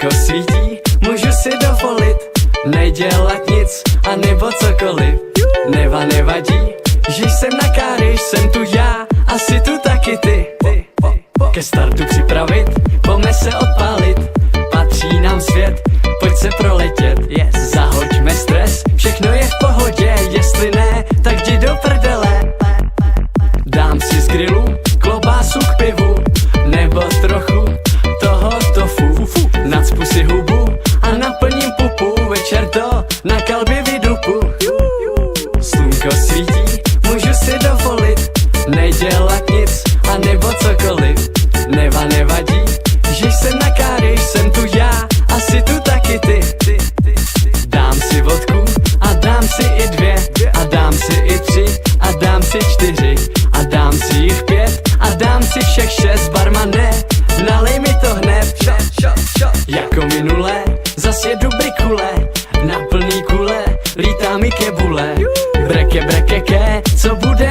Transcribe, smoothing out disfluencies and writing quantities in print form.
Slunko svítí, můžu si dovolit nedělat nic, anebo cokoliv. Nevadí, že jsem na káry, jsem tu já, asi tu taky ty. Ke startu připravit, pojďme se odpálit, patří nám svět, pojď se proletět. Zahoďme stres, všechno je v pohodě, jestli ne, tak jdi do prdele. Dám si z grilu klobásu k pivu, nebo trochu toho tofu. Nacpu si hubu a naplním pupu, večer to na kalbě vydupu. Slunko svítí, můžu si dovolit nedělat nic, anebo cokoliv. Nevadí, že jsem na káry, jsem tu já, asi tu taky ty. Dám si vodku a dám si i 2, a dám si i 3, a dám si 4, a dám si jich 5, a dám si všech 6, barmane, nalej mi to hned. Jako minule, zas jedu brikule, na plný kule, lítá mi kebule. Breke, co bude